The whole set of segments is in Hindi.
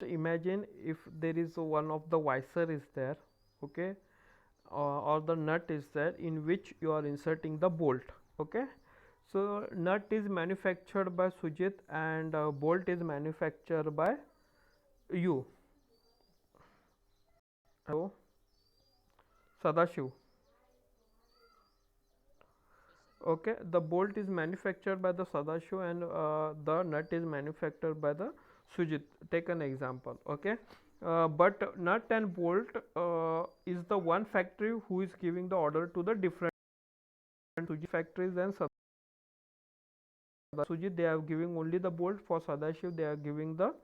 imagine if there is one of the visor is there, okay, or the nut is there in which you are inserting the bolt, okay. So nut is manufactured by Sujit and bolt is manufactured by you. Hello, Sadashiv. Okay, the bolt is manufactured by the Sadashiv and the nut is manufactured by the Sujit. Take an example, okay. But nut and bolt is the one factory who is giving the order to the different Sujit factories, and Sujit they are giving only the bolt. For Sadashiv they are giving the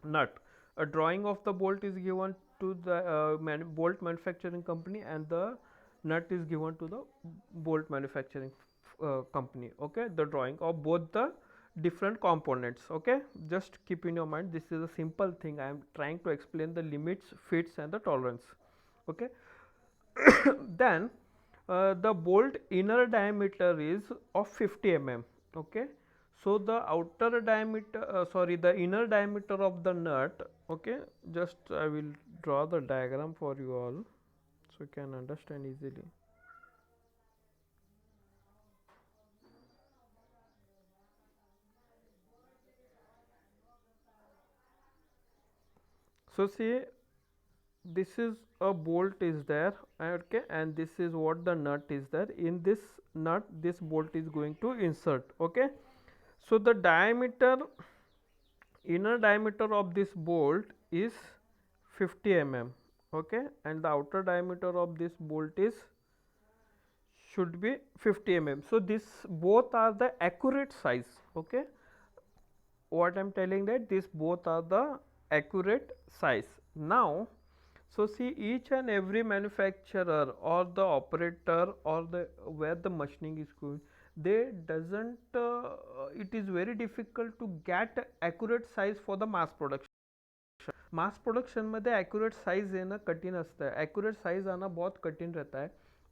nut. A drawing of the bolt is given to the bolt manufacturing company, and the nut is given to the bolt manufacturing company, okay. The drawing of both the different components, okay. Just keep in your mind, this is a simple thing. I am trying to explain the limits, fits and the tolerance, okay. Then the bolt inner diameter is of 50 mm, okay. So the outer diameter, the inner diameter of the nut, okay. Just I will draw the diagram for you all so you can understand easily. So see, this is a bolt is there, okay, and this is what the nut is there. In this nut this bolt is going to insert, okay. So the diameter, inner diameter of this bolt is 50 mm, okay, and the outer diameter of this bolt is should be 50 mm. So this both are the accurate size, okay. What I'm telling that this both are the accurate size. Now so see, each and every manufacturer or the operator or the where the machining is going, they doesn't it is very difficult to get accurate size for the mass production. Mass production मध्ये ॲक्युरेट साइज येणं कठीण असतं, ॲक्युरेट साइज आना बहुत कठिन रहता है.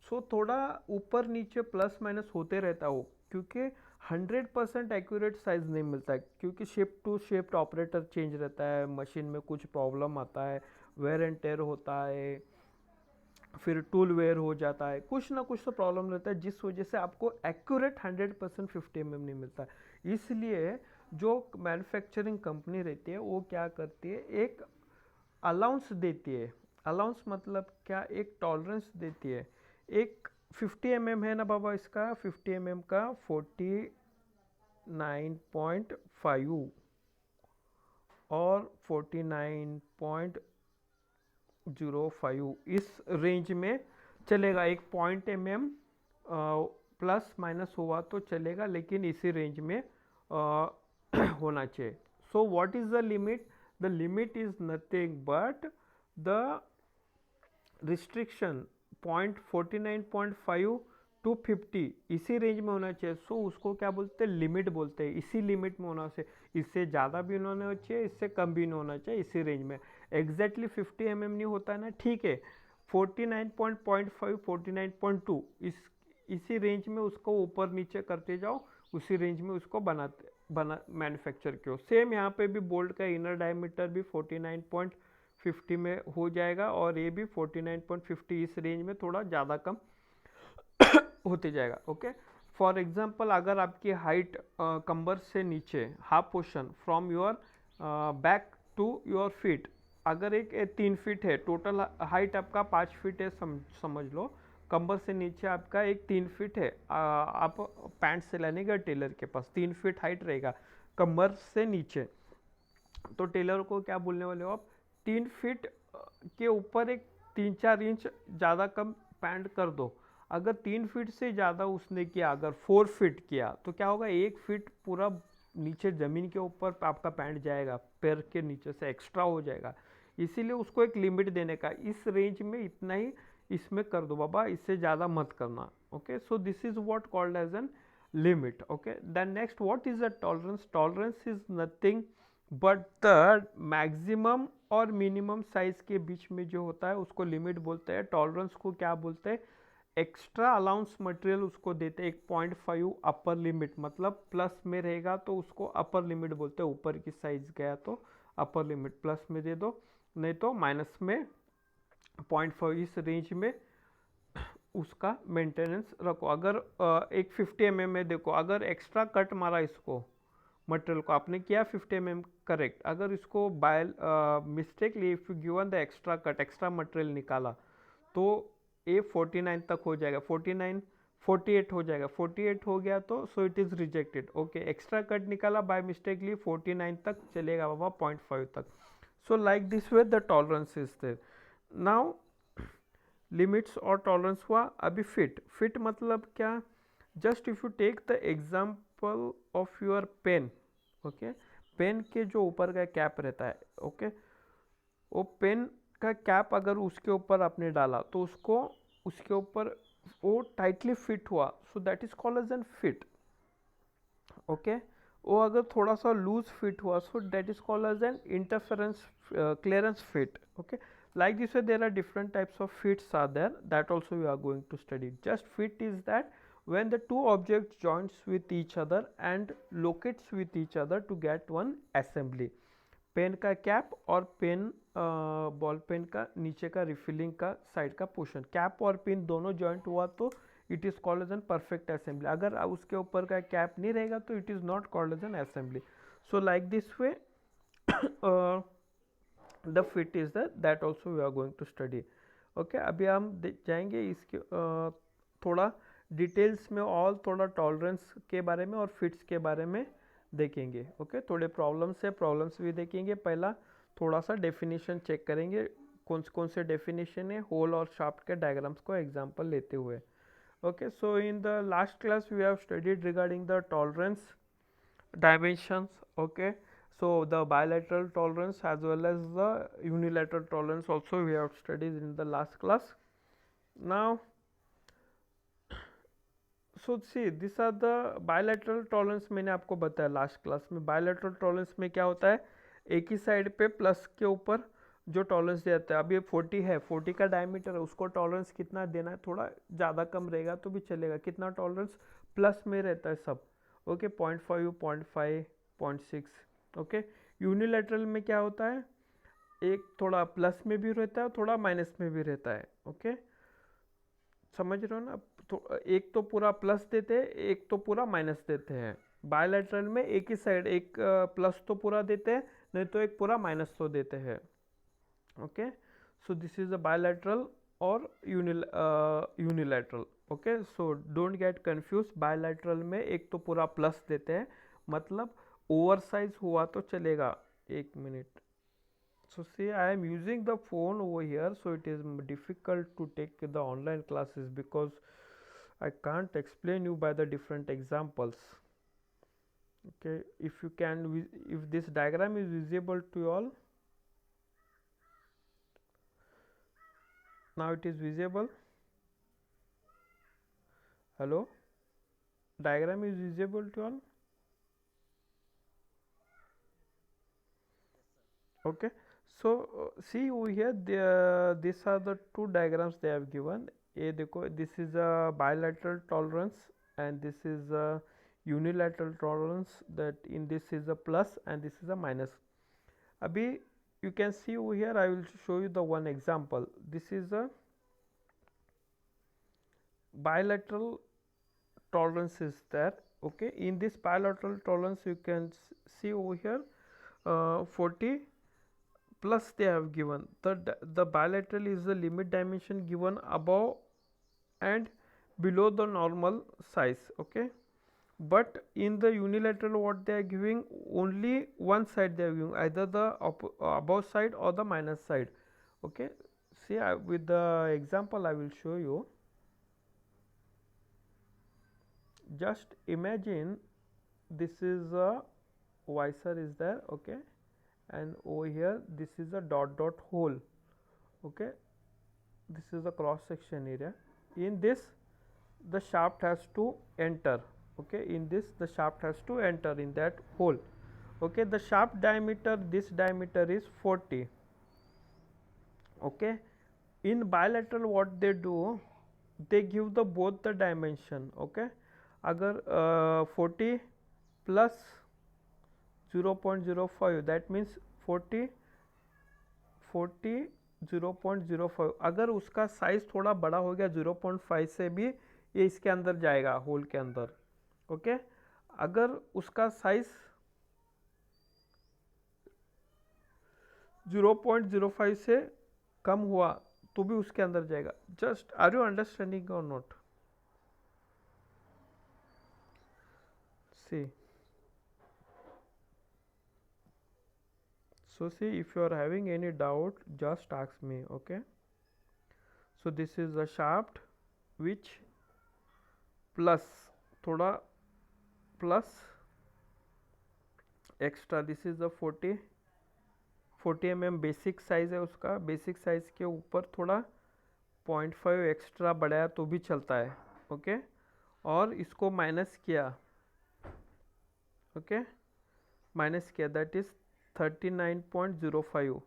सो थोड़ा ऊपर नीचे प्लस माइनस होते रहता हो, क्योंकि 100% एक्यूरेट साइज नहीं मिलता है, क्योंकि shift to shift operator change रहता है, मशीन में कुछ प्रॉब्लम आता है, वेयर एंड टेयर होता है, फिर टूल वेयर हो जाता है, कुछ ना कुछ तो प्रॉब्लम रहता है, जिस वजह से आपको एक्यूरेट 100% 50 mm नहीं मिलता है. इसलिए जो मैन्युफैक्चरिंग कंपनी रहती है वो क्या करती है, एक अलाउंस देती है. अलाउंस मतलब क्या, एक टॉलरेंस देती है. एक 50 mm है ना बाबा, इसका 50 mm का 49.5 और 49.05 इस रेंज में चलेगा. एक पॉइंट mm प्लस माइनस हुआ तो चलेगा, लेकिन इसी रेंज में होना चाहिए. So what is the limit? The limit is nothing but the restriction 49.5 to 50 इसी रेंज में होना चाहिए. सो उसको क्या बोलते हैं, लिमिट बोलते हैं. इसी लिमिट में होना चाहिए, इससे ज़्यादा भी होना चाहिए, इससे कम भी नहीं होना चाहिए, इसी रेंज में. एग्जैक्टली 50 mm नहीं होता है ना, ठीक है. 49.5 49.2 इसी रेंज में उसको ऊपर नीचे करते जाओ, उसी रेंज में उसको बना मैन्युफैक्चर किया. सेम यहाँ पे भी बोल्ट का इनर डायमीटर भी 49.50 में हो जाएगा, और ये भी 49.50 इस रेंज में थोड़ा ज़्यादा कम होते जाएगा, ओके. फॉर एग्जांपल, अगर आपकी हाइट कंबर से नीचे half portion from your back to your feet, अगर एक 3 फीट है, टोटल हाइट आपका 5 फीट है, समझ लो. कंबर से नीचे आपका एक 3 फीट है, आप पैंट से लाने गए टेलर के पास, 3 फीट हाइट रहेगा कंबर से नीचे. तो टेलर को क्या बोलने वाले हो आप, 3 फीट के ऊपर एक 3-4 इंच ज़्यादा कम पैंट कर दो. अगर 3 फीट से ज़्यादा उसने किया, अगर 4 फीट किया, तो क्या होगा, 1 फीट पूरा नीचे ज़मीन के ऊपर आपका पैंट जाएगा, पैर के नीचे से एक्स्ट्रा हो जाएगा. इसीलिए उसको एक लिमिट देने का, इस रेंज में इतना ही इसमें कर दो बाबा, इससे ज़्यादा मत करना, okay. So this is what called as an limit, okay. Then next, what is the tolerance? Tolerance is nothing but the maximum और मिनिमम साइज के बीच में जो होता है उसको लिमिट बोलते हैं. टॉलरेंस को क्या बोलते हैं, एक्स्ट्रा अलाउंस मटेरियल उसको देते हैं. 1.5 अपर लिमिट, मतलब प्लस में रहेगा तो उसको अपर लिमिट बोलते हैं, ऊपर की साइज गया तो अपर लिमिट प्लस में दे दो, नहीं तो माइनस में 0.5 इस रेंज में उसका मेंटेनेंस रखो। अगर एक 50 mm में देखो, अगर एक्स्ट्रा कट मारा इसको मटेरियल को आपने किया 50 mm करेक्ट, अगर इसको by mistakenly if you given the extra cut, extra material निकाला तो ये 49 तक हो जाएगा, 49 48 हो जाएगा, 48 हो गया तो so it is rejected. Okay, extra cut निकाला बाय मिस्टेकली 49 तक चलेगा बाबा, 0.5 तक। So like this way the tolerance is there. Now limits और टॉलरेंस हुआ। अभी फिट मतलब क्या, just if you take the example of your pen, okay, pen के जो ऊपर का कैप रहता है, ओके, वो पेन का कैप अगर उसके ऊपर आपने डाला तो उसको उसके ऊपर वो टाइटली फिट हुआ, so that is called as an fit. Okay, वो अगर थोड़ा सा लूज फिट हुआ, so that is called as an interference clearance fit. Okay, like this way there are different types of fits are there, that also we are going to study. Just fit is that when the two objects joins with each other and locates with each other to get one assembly. Pen का कैप और पेन बॉल पेन का नीचे का रिफिलिंग का साइड का पोर्शन, कैप और पिन दोनों जॉइंट हुआ तो it is called as an perfect assembly. अगर उसके ऊपर का कैप नहीं रहेगा तो it is not called as an assembly. So like this way the fit is that also we are going to study. Okay, अभी हम जाएंगे इसके थोड़ा डिटेल्स में और थोड़ा टॉलरेंस के बारे में और फिट्स के बारे में देखेंगे। ओके, थोड़े प्रॉब्लम्स है, प्रॉब्लम्स भी देखेंगे। पहला थोड़ा सा डेफिनेशन चेक करेंगे, कौन से डेफिनेशन है होल और शाफ्ट के डायग्राम्स को एग्जांपल लेते हुए। Okay, so in the last class we have studied regarding the tolerance dimensions. Okay, so the bilateral tolerance as well as the unilateral tolerance also we have studied in the last class. Now so see these are the bilateral tolerance, मैंने आपको बताया लास्ट क्लास में। bilateral tolerance में क्या होता है, एक ही साइड पे प्लस के ऊपर जो टॉलरेंस देता है, अब ये 40 है, 40 का डायमीटर है, उसको टॉलरेंस कितना देना है, थोड़ा ज़्यादा कम रहेगा तो भी चलेगा। कितना टॉलरेंस प्लस में रहता है सब। ओके, 0.5 0.5 0.6। ओके, यूनिलैटरल में क्या होता है, एक थोड़ा प्लस में भी रहता है, थोड़ा माइनस में भी रहता है। ओके, समझ रहे हो ना, तो एक तो पूरा प्लस देते हैं, एक तो पूरा माइनस देते हैं। बायलैटरल में एक ही साइड, एक प्लस तो पूरा देते हैं, नहीं तो एक पूरा माइनस तो देते हैं। Okay, so this is a bilateral और unilateral. Okay, so don't get confuse, bilateral में एक तो पूरा प्लस देते हैं, मतलब ओवरसाइज हुआ तो चलेगा। एक minute, so see I am using the phone over here, so it is difficult to take the online classes because I can't explain you by the different examples. Okay, if you can, if this diagram is visible to you all, now it is visible. Hello, diagram is visible to you all. Okay, so see over here, these are the two diagrams they have given. ये देखो, this is a bilateral tolerance and this is a unilateral tolerance, that in this is a plus and this is a minus. अभी you can see over here, I will show you the one example. This is a bilateral tolerance is there. Okay, in this bilateral tolerance you can see over here 40 plus they have given the bilateral is the limit dimension given above and below the normal size. Okay, but in the unilateral what they are giving, only one side they are giving, either the above side or the minus side. Okay, see with the example I will show you. Just imagine this is a visor is there. Okay, and over here this is a dot hole. Okay, this is the cross section area. In this the shaft has to enter. Okay, in this the shaft has to enter in that hole. Okay, the shaft diameter, this diameter is 40. Okay, in bilateral what they do, they give the both the dimension. Okay, अगर 40 plus 0.05, that means 40 40 0.05। अगर उसका साइज थोड़ा बड़ा हो गया 0.5 से भी ये इसके अंदर जाएगा, होल के अंदर। ओके, अगर उसका साइज 0.05 से कम हुआ तो भी उसके अंदर जाएगा। जस्ट आर यू अंडरस्टैंडिंग और not? See, so see, if you are having any doubt, just ask me. Okay, so this is the shaft which plus थोड़ा plus extra, this is the 40 mm basic size है उसका। बेसिक साइज के ऊपर थोड़ा 0.5 एक्स्ट्रा बढ़ाया तो भी चलता है। ओके, और इसको माइनस किया, ओके, माइनस किया, दैट इज 39.05,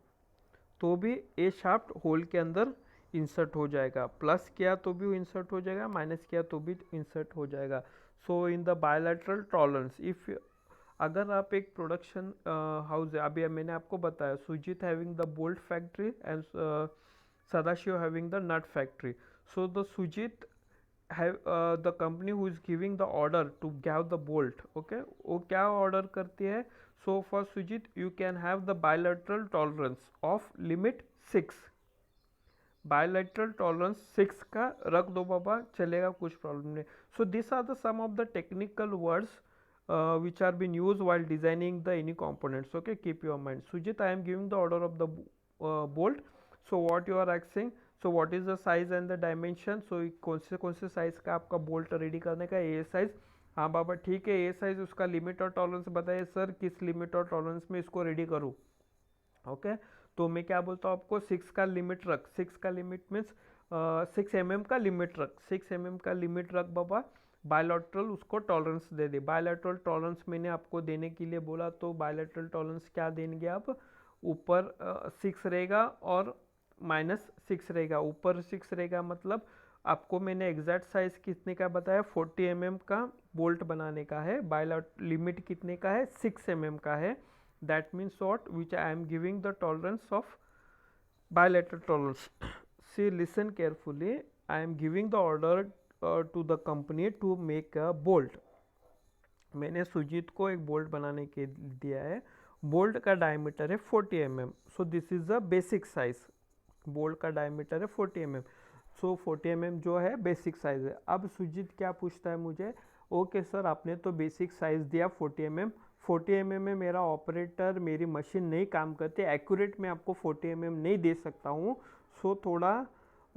तो भी ए शाफ्ट होल के अंदर इंसर्ट हो जाएगा। प्लस किया तो भी इंसर्ट हो जाएगा, माइनस किया तो भी इंसर्ट हो जाएगा। So in the bilateral tolerance, if अगर आप एक प्रोडक्शन हाउस है, अभी मैंने आपको बताया Sujit having the bolt factory and Sadashiv having the nut factory. So the Sujit have the company who is giving the order to have the bolt, okay, वो क्या ऑर्डर करती है? so for Sujit you can have the bilateral tolerance of limit 6, bilateral tolerance 6 का रख दो बाबा, चलेगा, कुछ प्रॉब्लम नहीं। so these are the some of the technical words which are being used while designing the any components, okay, keep your mind. Sujit, I am giving the order of the bolt, so what you are asking, so what is the size and the dimension, so कौन से साइज का आपका बोल्ट रेडी करने का? ए साइज। हाँ बाबा ठीक है, ए साइज, उसका लिमिट और टॉलरेंस बताइए सर, किस लिमिट और टॉलरेंस में इसको रेडी करूँ? ओके, तो मैं क्या बोलता हूँ आपको, 6 का लिमिट रख। 6 का लिमिट मीन्स 6 mm का लिमिट रख, 6 mm का लिमिट रख बाबा। बायलैटरल उसको टॉलरेंस दे दे। बायलैटरल टॉलरेंस मैंने आपको देने के लिए बोला, तो बायलैटरल टॉलरेंस क्या देंगे आप? ऊपर 6 रहेगा और -6 रहेगा। ऊपर 6 रहेगा मतलब आपको मैंने एग्जैक्ट साइज कितने का बताया? 40 mm का बोल्ट बनाने का है। बायलैटरल लिमिट कितने का है? 6 mm का है। That means what, which I am giving the tolerance of bilateral tolerance. See, listen carefully, I am giving the order to the company to make a bolt. मैंने सुजीत को एक बोल्ट बनाने के दिया है। बोल्ट का डायमीटर है 40 mm, so this is the basic size. Bolt का डायमीटर है 40 mm, सो 40 mm जो है बेसिक साइज है। अब सुजीत क्या पूछता है मुझे? ओके सर, आपने तो बेसिक साइज दिया 40 mm, 40 mm में मेरा ऑपरेटर, मेरी मशीन नहीं काम करती, एक्यूरेट मैं आपको 40 mm नहीं दे सकता हूँ, सो थोड़ा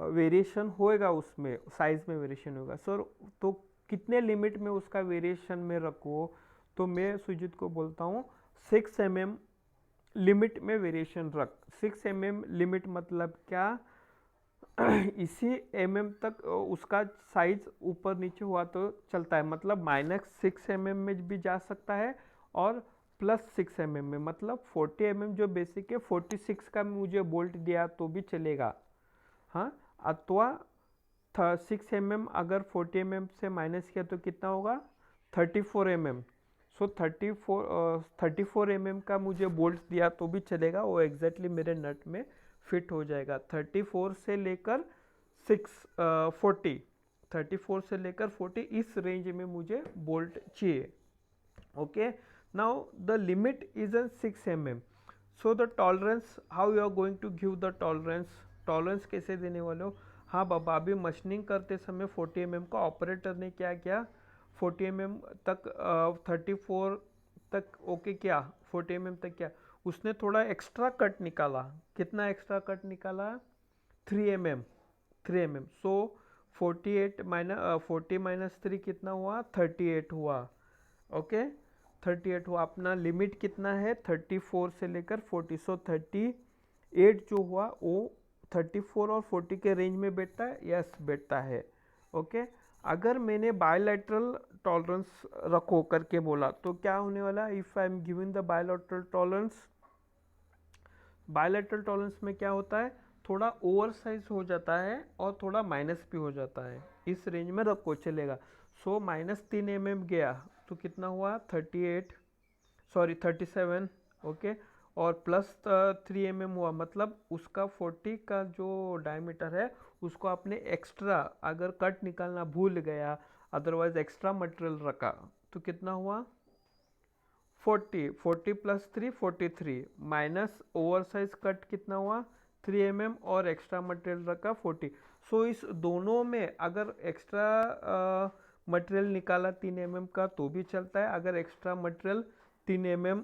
वेरिएशन होएगा, उसमें साइज में वेरिएशन होगा। सर तो कितने लिमिट में उसका वेरिएशन में रखो? तो मैं सुजीत को बोलता हूँ 6 mm लिमिट में वेरिएशन रख। 6 mm लिमिट मतलब क्या? इसी mm तक उसका साइज ऊपर नीचे हुआ तो चलता है, मतलब -6 mm में भी जा सकता है और +6 mm में, मतलब 40 mm जो बेसिक है 46 का मुझे बोल्ट दिया तो भी चलेगा। हाँ, अथवा 6 mm अगर 40 mm से माइनस किया तो कितना होगा? 34 mm। सो 34 mm का मुझे बोल्ट दिया तो भी चलेगा, वो एग्जैक्टली मेरे नट में फिट हो जाएगा। 34 से लेकर 40, 34 से लेकर 40 इस रेंज में मुझे बोल्ट चाहिए। Okay, now the limit is an 6 mm। So the tolerance, how you are going to give the tolerance? Tolerance कैसे देने वाले हो? हाँ बाबा, अभी मशीनिंग करते समय 40 mm का ऑपरेटर ने क्या किया, 40 mm तक 34 तक ओके किया, 40 mm तक क्या, उसने थोड़ा एक्स्ट्रा कट निकाला। कितना एक्स्ट्रा कट निकाला? 3 mm, 3 mm। सो 40 माइनस 3 कितना हुआ? 38 हुआ। ओके, 38 हुआ। अपना लिमिट कितना है? 34 से लेकर 40, सो 38 जो हुआ वो 34 और 40 के रेंज में बैठता है? यस, बैठता है। ओके, अगर मैंने बायलैटरल टॉलरेंस रखो करके बोला तो क्या होने वाला? If I am giving the bilateral tolerance, bilateral tolerance में क्या होता है? थोड़ा ओवर साइज हो जाता है और थोड़ा माइनस भी हो जाता है। इस रेंज में रखो, चलेगा। सो -3 mm गया तो कितना हुआ? 37। ओके, और प्लस 3 mm हुआ, मतलब उसका 40 का जो डायमीटर है उसको आपने एक्स्ट्रा अगर कट निकालना भूल गया, अदरवाइज एक्स्ट्रा मटेरियल रखा, तो कितना हुआ 40 plus 3 43 minus over size cut कितना हुआ 3 mm और एक्स्ट्रा मटेरियल रखा 40। सो इस दोनों में अगर एक्स्ट्रा मटेरियल निकाला 3 mm का तो भी चलता है, अगर एक्स्ट्रा मटेरियल 3 mm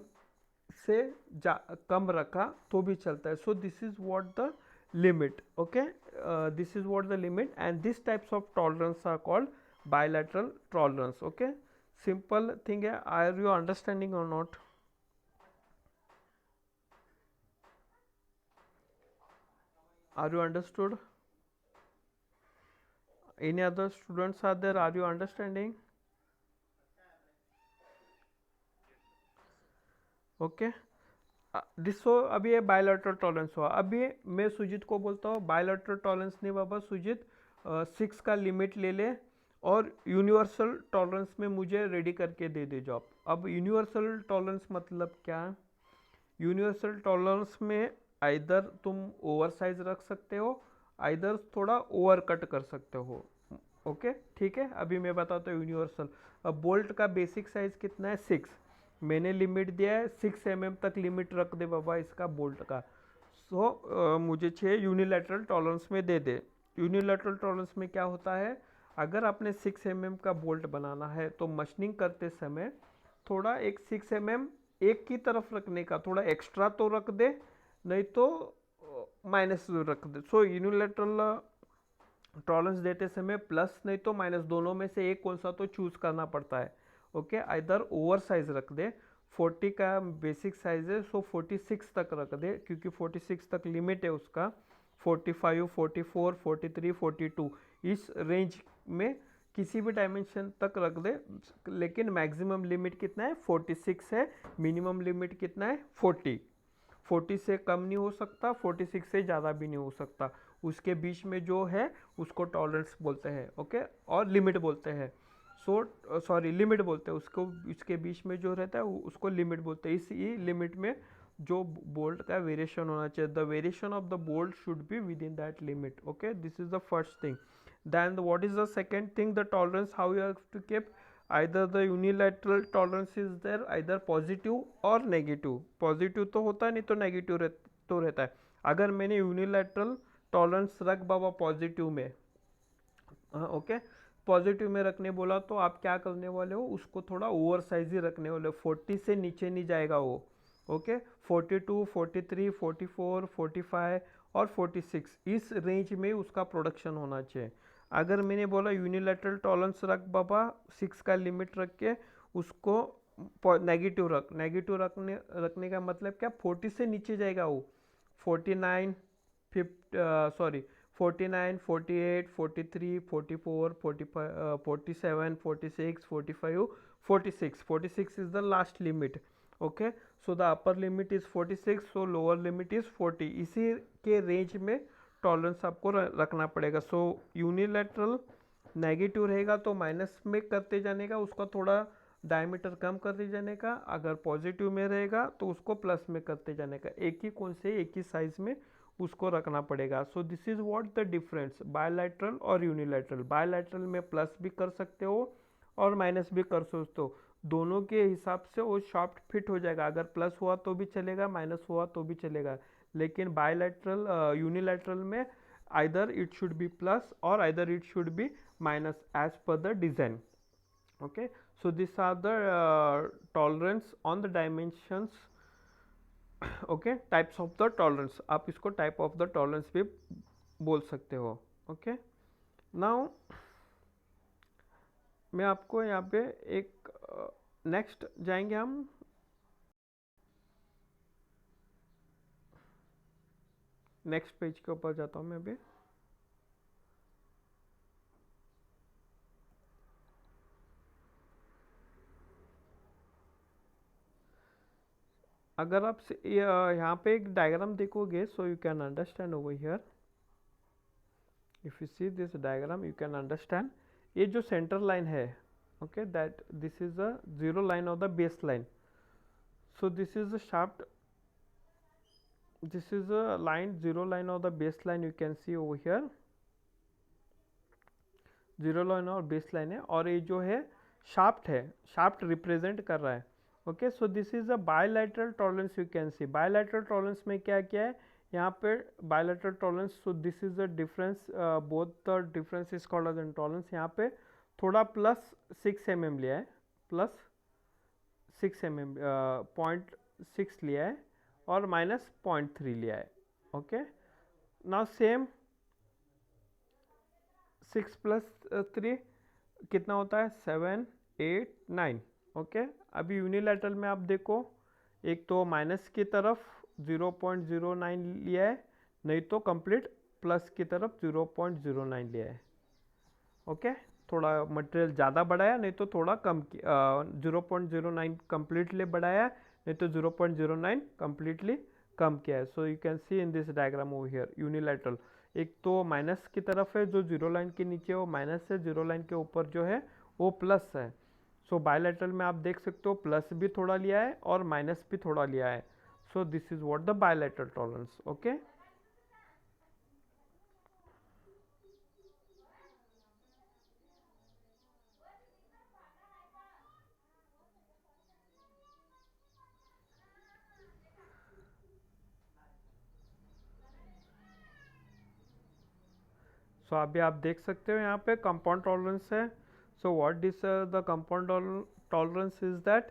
से कम रखा तो भी चलता है। So this is what the limit, okay, this is what the limit and this types of tolerance are called bilateral tolerance, okay. Simple thing है, आर यू अंडरस्टैंडिंग और not? Are you understood? Any other students are there? Are you understanding? Okay. दिसो अभी ये बायलैटरल टॉलरेंस हुआ। अभी मैं सुजीत को बोलता हूँ बायलैटरल टॉलरेंस नहीं बाबा सुजीत, 6 का लिमिट ले ले और यूनिवर्सल टॉलरेंस में मुझे रेडी करके दे दे जॉब। अब यूनिवर्सल टॉलरेंस मतलब क्या? यूनिवर्सल टॉलरेंस में आइदर तुम ओवर साइज रख सकते हो, आइदर थोड़ा ओवर कट कर सकते हो, ओके ठीक है। अभी मैं बताता हूँ यूनिवर्सल। अब बोल्ट का बेसिक साइज कितना है 6, मैंने लिमिट दिया है 6 mm तक लिमिट रख दे बाबा इसका बोल्ट का। सो मुझे चाहिए यूनिलैटरल टॉलरेंस में दे दे। यूनिलैटरल टॉलरेंस में क्या होता है, अगर आपने 6 mm का बोल्ट बनाना है तो मशीनिंग करते समय थोड़ा एक 6 mm एक की तरफ रखने का थोड़ा एक्स्ट्रा तो रख दे, नहीं तो माइनस रख दे। सो यूनिलैटरल टॉलरेंस देते समय प्लस नहीं तो माइनस दोनों में से एक कौन सा तो चूज करना पड़ता है, ओके। आइदर ओवर साइज रख दे, 40 का बेसिक साइज है सो 46 तक रख दे क्योंकि 46 तक लिमिट है उसका, 45 44 43 42 इस रेंज में किसी भी डायमेंशन तक रख दे, लेकिन मैक्सिमम लिमिट कितना है 46 है, मिनिमम लिमिट कितना है 40 से कम नहीं हो सकता, 46 से ज़्यादा भी नहीं हो सकता, उसके बीच में जो है उसको टॉलरेंस बोलते हैं, ओके, और लिमिट बोलते हैं। सॉरी लिमिट बोलते हैं उसको, इसके बीच में जो रहता है उसको लिमिट बोलते हैं। इसी लिमिट में जो बोल्ट का वेरिएशन होना चाहिए, the variation of the bolt should be within that limit, okay, this is the first thing. Then what is the second thing, the tolerance how you have to keep, either the unilateral tolerance is there either positive और नेगेटिव। पॉजिटिव तो होता है नहीं तो नेगेटिव तो रहता है। अगर मैंने यूनिलैटरल टॉलरेंस रख बाबा पॉजिटिव में, ओके, पॉजिटिव में रखने बोला तो आप क्या करने वाले हो, उसको थोड़ा ओवर साइज ही रखने वाले हो, 40 से नीचे नहीं जाएगा वो, ओके। 42 43 44 45 और 46 इस रेंज में उसका प्रोडक्शन होना चाहिए। अगर मैंने बोला यूनिलैटरल टॉलरेंस रख बाबा 6 का लिमिट रख के उसको नेगेटिव रखने का मतलब क्या, 40 से नीचे जाएगा वो, 49 sorry 49 48 43 44 45 47 46 45 46 is the last limit, okay, so the upper limit is 46 so lower limit is 40, इसी के रेंज में टॉलरेंस आपको रखना पड़ेगा। सो यूनिलैटरल नेगेटिव रहेगा तो माइनस में करते जाने का, उसका थोड़ा डायमीटर कम करते जाने का, अगर पॉजिटिव में रहेगा तो उसको प्लस में करते जाने का, एक ही कौन से एक ही साइज में उसको रखना पड़ेगा। सो this is what the difference bilateral और यूनिलैटरल। बायलैटरल में प्लस भी कर सकते हो और माइनस भी कर सकते हो, दोनों के हिसाब से वो शाफ्ट फिट हो जाएगा, अगर प्लस हुआ तो भी चलेगा माइनस हुआ तो भी चलेगा। लेकिन बायलैटरल यूनिलैटरल में either it should be plus और either it should be minus as per the design, okay. So this are the tolerance on the dimensions, okay, types of the tolerance, आप इसको टाइप ऑफ द टॉलरेंस भी बोल सकते हो, ओके। नाउ मैं आपको यहाँ पे एक नेक्स्ट जाएंगे हम, नेक्स्ट पेज के ऊपर जाता हूँ मैं अभी। अगर आप यहाँ पे एक डायग्राम देखोगे so you can understand over here, if you see this diagram you can understand, ये जो सेंटर लाइन है, okay, that this is a zero line of the base line, so this is the shaft this is a line, zero line or the baseline you can see over here, zero line और बेस लाइन है, और ये जो है शाफ्ट है, शाफ्ट रिप्रेजेंट कर रहा है. Okay, so this is a bilateral tolerance. You can see bilateral tolerance में क्या क्या है यहाँ पे, bilateral tolerance. So this is the difference, both the difference is called as an tolerance. यहाँ पे थोड़ा प्लस 6 mm लिया है, प्लस 6 mm 0.6 लिया है, और माइनस 0.3 लिया है. ओके, नाउ सेम 6 + 3 कितना होता है, 7 8 9. ओके, अभी यूनिलैटरल में आप देखो, एक तो माइनस की तरफ 0.09 लिया है, नहीं तो कंप्लीट प्लस की तरफ 0.09 लिया है. ओके, थोड़ा मटेरियल ज़्यादा बढ़ाया, नहीं तो थोड़ा कम 0.09 कम्प्लीटली बढ़ाया, नहीं तो 0.09 कम्प्लीटली कम किया है. So you can see in this diagram over here unilateral, एक तो माइनस की तरफ है जो जीरो लाइन के नीचे वो माइनस है, जीरो लाइन के ऊपर जो है वो प्लस है. सो बायलैटरल में आप देख सकते हो प्लस भी थोड़ा लिया है और माइनस भी थोड़ा लिया है. So this is what the bilateral tolerance. Okay, so अभी आप देख सकते हो यहाँ पे कंपाउंड टॉलरेंस है. So what this the compound tolerance is that,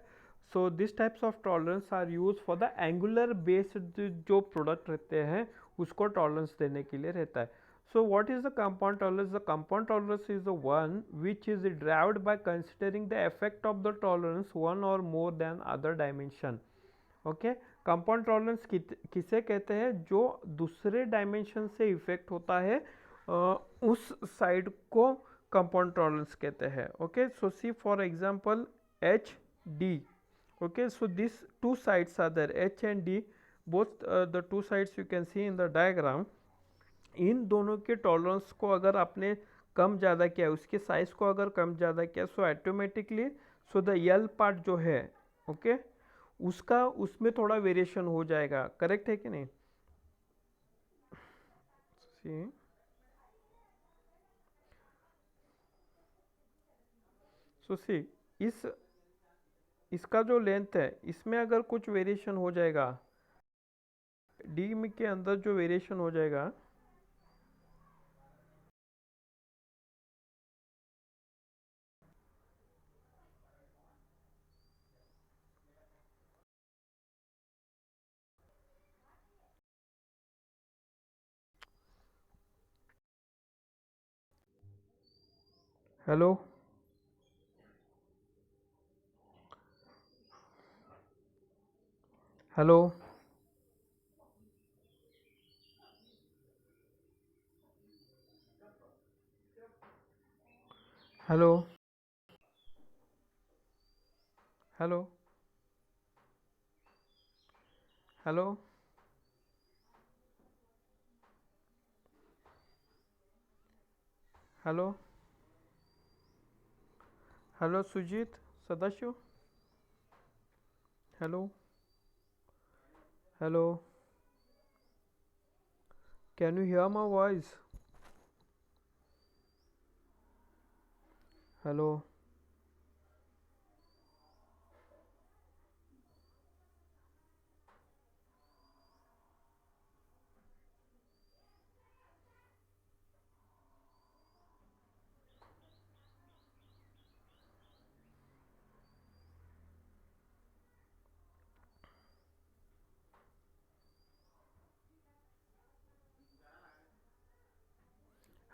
so this types of tolerance are use for the angular based जो प्रोडक्ट रहते हैं उसको टॉलरेंस देने के लिए रहता है. So what is the compound tolerance? The compound tolerance is the one which is derived by considering the effect of the tolerance one or more than other dimension. Okay, compound tolerance किसे कहते हैं, जो दूसरे डायमेंशन से इफेक्ट होता है उस साइड को कंपाउंड टॉलरेंस कहते हैं. Okay, so see for example H D. Okay, so this two sides are there, H and D, both the two sides you can see in the diagram. इन दोनों के टॉलरेंस को अगर आपने कम ज़्यादा किया, उसके साइज को अगर कम ज़्यादा किया, so automatically so the L part जो है, ओके, उसका उसमें थोड़ा वेरिएशन हो जाएगा. करेक्ट है कि नहीं? सी, सो सी, इस इसका जो लेंथ है इसमें अगर कुछ वेरिएशन हो जाएगा, डी में के अंदर जो वेरिएशन हो जाएगा, hello, hello, hello, hello, hello, hello, hello Sujit, Sadashiv, hello, hello, can you hear my voice? Hello,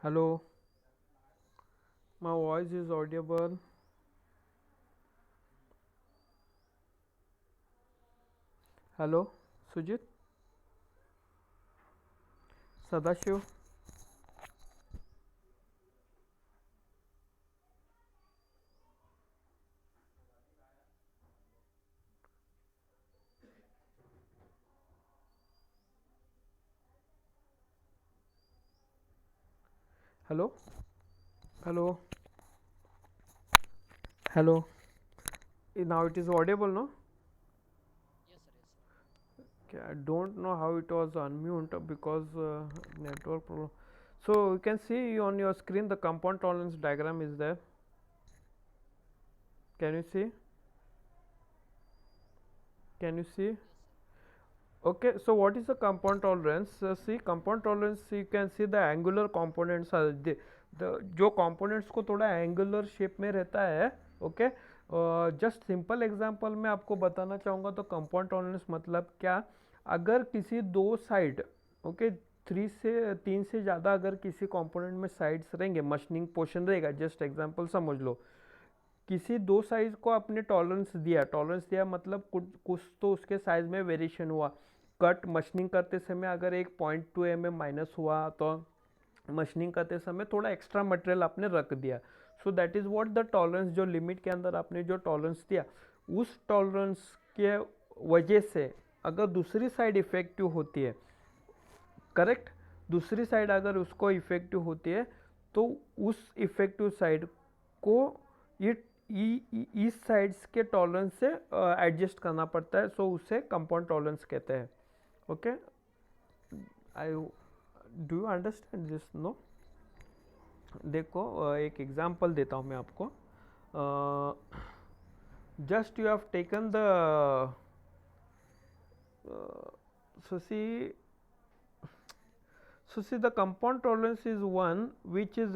hello, my voice is audible? Hello Sujit, Sadashiv, hello, hello, hello. Now it is audible, no? Okay, I don't know how it was unmute because network problem. So you can see on your screen the compound tolerance diagram is there. Can you see? Can you see? Okay, so what is the compound tolerance? See, compound tolerance, you can see the angular components are the जो components को थोड़ा angular shape में रहता है. ओके, जस्ट सिंपल एग्जांपल मैं आपको बताना चाहूँगा. तो कंपाउंड टॉलरेंस मतलब क्या? अगर किसी दो साइड, ओके, 3 से ज़्यादा अगर किसी कंपोनेंट में साइड्स रहेंगे, मशीनिंग पोर्शन रहेगा, जस्ट एग्जांपल समझ लो. किसी दो साइज को आपने टॉलरेंस दिया मतलब कुछ तो उसके साइज में वेरिएशन हुआ. कट मशीनिंग करते समय अगर एक 0.2 mm माइनस हुआ तो मशीनिंग करते समय थोड़ा एक्स्ट्रा मटेरियल आपने रख दिया. सो that is what the tolerance, जो लिमिट के अंदर आपने जो टॉलरेंस दिया, उस टॉलरेंस के वजह से अगर दूसरी साइड इफेक्टिव होती है, करेक्ट, दूसरी साइड अगर उसको इफेक्टिव होती है तो उस इफेक्टिव साइड को ये इस साइड्स के टॉलरेंस से एडजस्ट करना पड़ता है. सो उसे कंपाउंड टॉलरेंस कहते हैं. Okay, I do you understand this? No. देखो एक एग्जांपल देता हूँ मैं आपको. Just you have taken the so see the compound tolerance is one which is